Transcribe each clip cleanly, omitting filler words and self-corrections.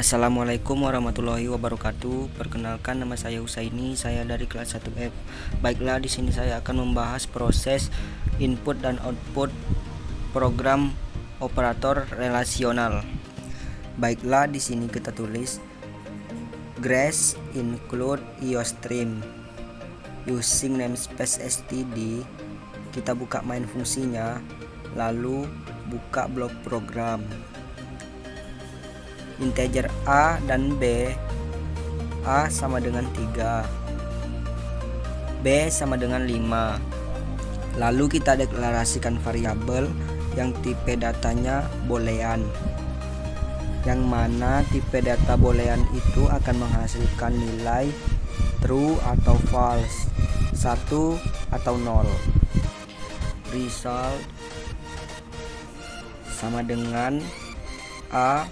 Assalamualaikum warahmatullahi wabarakatuh. Perkenalkan, nama saya Husaini, saya dari kelas 1F. Baiklah, di sini saya akan membahas proses input dan output program operator relasional. Baiklah, di sini kita tulis Grace include IOStream using namespace std. Kita buka main fungsinya, lalu buka blok program. Integer A dan B. A sama dengan 3, B sama dengan 5. Lalu kita deklarasikan variabel yang tipe datanya boolean, yang mana tipe data boolean itu akan menghasilkan nilai true atau false, 1 atau 0. Result sama dengan A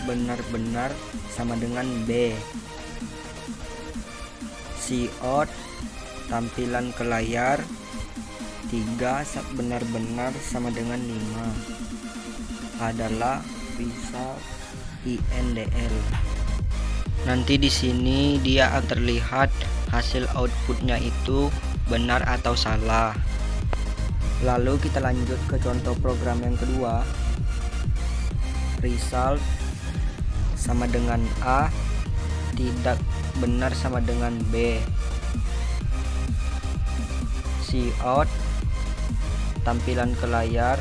benar-benar sama dengan B. Cout tampilan ke layar 3 benar-benar sama dengan 5 adalah result INDL. Nanti di sini dia akan terlihat hasil outputnya itu benar atau salah. Lalu kita lanjut ke contoh program yang kedua. Result sama dengan A tidak benar sama dengan B. Cout tampilan ke layar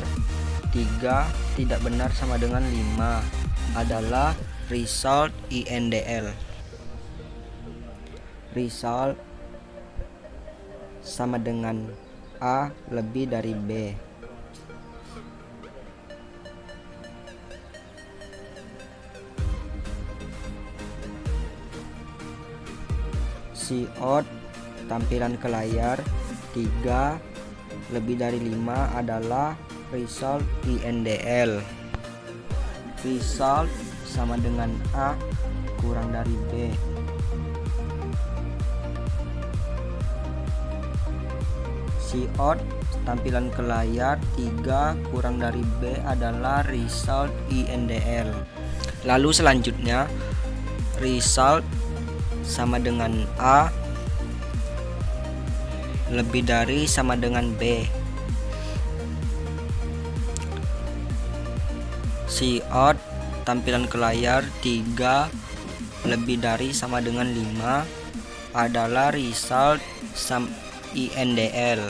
3 tidak benar sama dengan 5 adalah result INDL. Result sama dengan A lebih dari B. Cout tampilan ke layar 3 lebih dari 5 adalah result INDL. Result sama dengan A kurang dari B. Cout tampilan ke layar 3 kurang dari B adalah result INDL. Lalu selanjutnya result sama dengan A lebih dari sama dengan B. Cout tampilan ke layar 3 lebih dari sama dengan 5 adalah result INDL.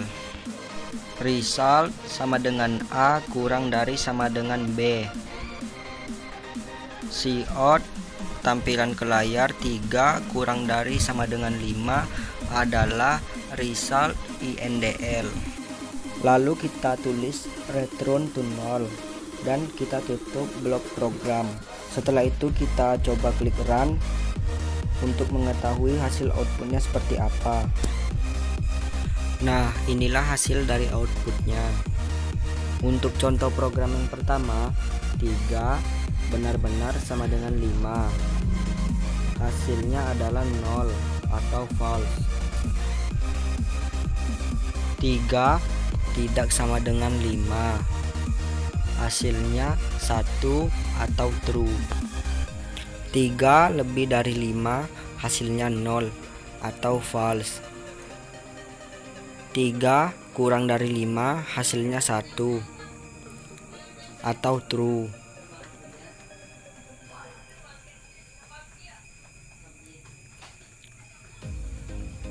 Result sama dengan A kurang dari sama dengan B. Cout tampilan ke layar 3 kurang dari sama dengan 5 adalah result INDL. Lalu kita tulis return to null dan kita tutup blok program. Setelah itu kita coba klik run untuk mengetahui hasil outputnya seperti apa. Nah, inilah hasil dari outputnya. Untuk contoh program yang pertama, 3 benar-benar sama dengan 5. Hasilnya adalah 0 atau false. 3 tidak sama dengan 5. Hasilnya 1 atau true. 3 lebih dari 5, hasilnya 0 atau false. 3 kurang dari 5, hasilnya 1 atau true.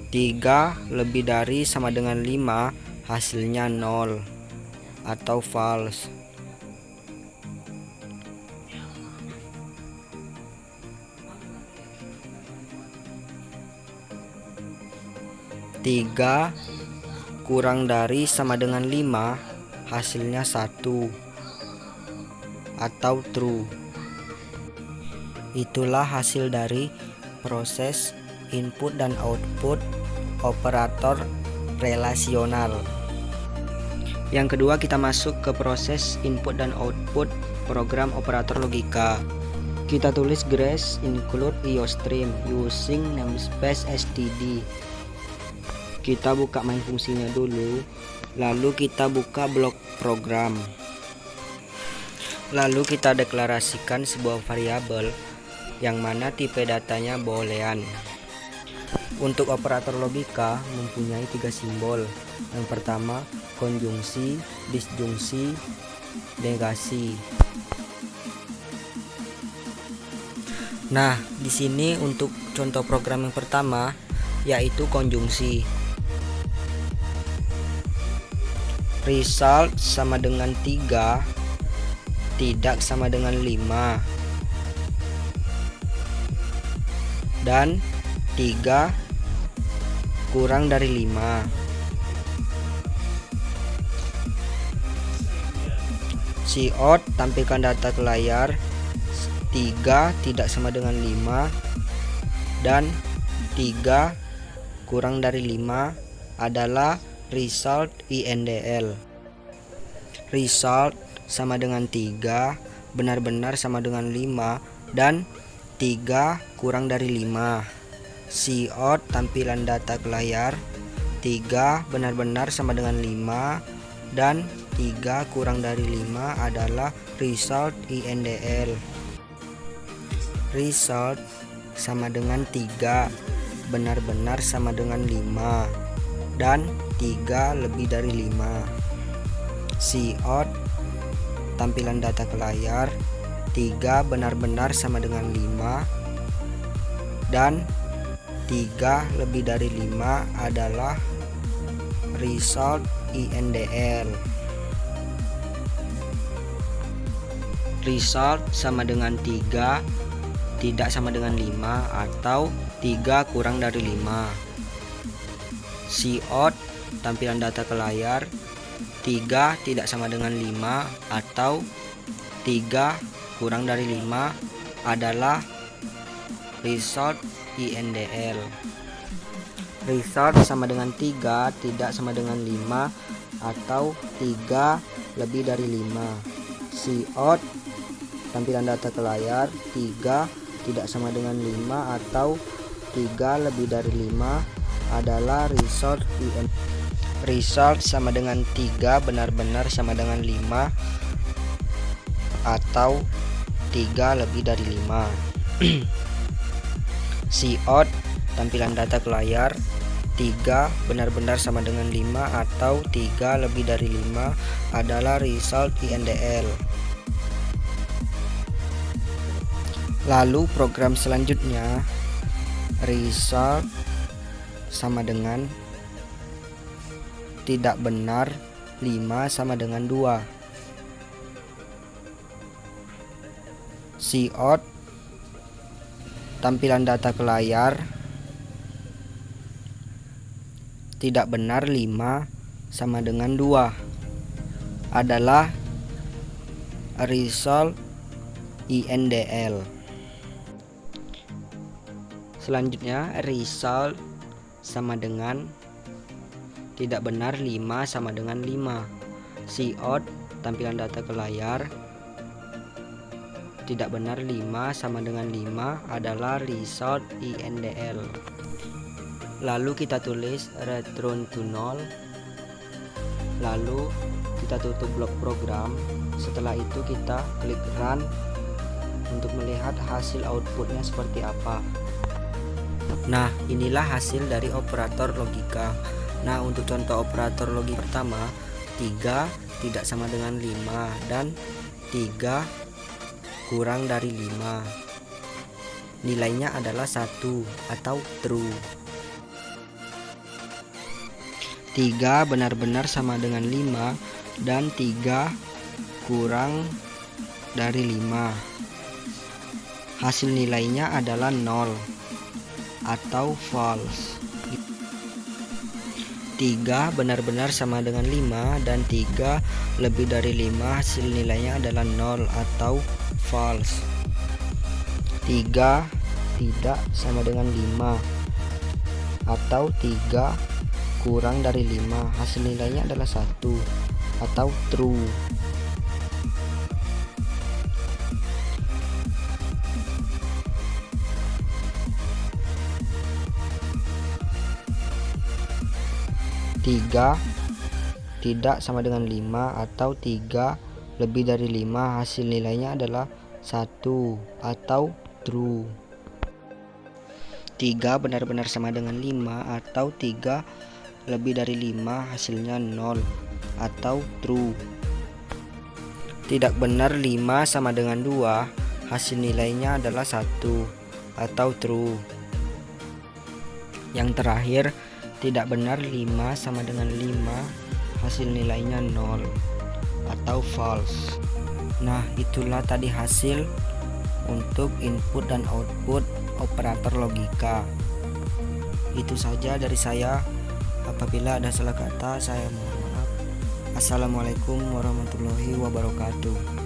3 lebih dari sama dengan 5, hasilnya 0 atau false. 3 kurang dari sama dengan 5, hasilnya 1 atau true. Itulah hasil dari proses input dan output operator relasional. Yang kedua, kita masuk ke proses input dan output program operator logika. Kita tulis Grace include IOStream using namespace std. Kita buka main fungsinya dulu, lalu kita buka blok program. Lalu kita deklarasikan sebuah variabel yang mana tipe datanya boolean. Untuk operator logika mempunyai 3 simbol. Yang pertama konjungsi, disjungsi, negasi. Nah, di sini untuk contoh program yang pertama yaitu konjungsi. Result sama dengan 3 tidak sama dengan 5 dan 3 kurang dari 5. Cout tampilkan data ke layar. 3 tidak sama dengan 5 dan 3 kurang dari 5 adalah result INDL. Result sama dengan 3 benar-benar sama dengan 5 dan 3 kurang dari 5. Cout tampilan data ke layar. 3 benar-benar sama dengan 5 dan 3 kurang dari 5 adalah result INDL. Result sama dengan 3 benar-benar sama dengan 5 dan 3 lebih dari 5. Cout tampilan data ke layar. 3 benar-benar sama dengan 5 dan 3 lebih dari 5 adalah result INDL. Result sama dengan 3 tidak sama dengan 5 atau 3 kurang dari 5. Cout tampilan data ke layar. 3 tidak sama dengan 5 atau 3 kurang dari 5 adalah result INDL. Result sama dengan 3 tidak sama dengan 5 atau 3 lebih dari 5. Cout tampilan data ke layar. 3 tidak sama dengan 5 atau 3 lebih dari 5 adalah result INDL. Result sama dengan 3 benar-benar sama dengan 5 atau 3 lebih dari 5. Cout tampilan data ke layar. 3 benar-benar sama dengan 5 atau 3 lebih dari 5 adalah result INDL. Lalu program selanjutnya result sama dengan tidak benar 5 sama dengan 2. Cout tampilan data ke layar. Tidak benar 5 sama dengan 2 adalah result INDL. Selanjutnya result sama dengan tidak benar 5 sama dengan 5. Cout tampilan data ke layar. Tidak benar 5 sama dengan 5 adalah result INDL. Lalu kita tulis return to null. Lalu kita tutup blok program. Setelah itu kita klik run untuk melihat hasil outputnya seperti apa. Nah, inilah hasil dari operator logika. Nah, untuk contoh operator logika pertama, 3 tidak sama dengan 5 dan 3 kurang dari 5. Nilainya adalah 1 atau true. 3 benar-benar sama dengan 5 dan 3 kurang dari 5. Hasil nilainya adalah 0 atau false. 3 benar-benar sama dengan 5 dan 3 lebih dari 5, hasil nilainya adalah 0 atau false. 3 tidak sama dengan 5 atau 3 kurang dari 5, hasil nilainya adalah 1 atau true. 3 tidak sama dengan 5 atau 3 lebih dari 5, hasil nilainya adalah 1 atau true. 3 benar-benar sama dengan 5 atau 3 lebih dari 5 hasilnya 0 atau true. Tidak benar 5 sama dengan 2, hasil nilainya adalah 1 atau true. Yang terakhir, tidak benar 5 sama dengan 5, hasil nilainya 0 atau false. Nah, itulah tadi hasil untuk input dan output operator logika. Itu saja dari saya. Apabila ada salah kata, saya mohon maaf. Assalamualaikum warahmatullahi wabarakatuh.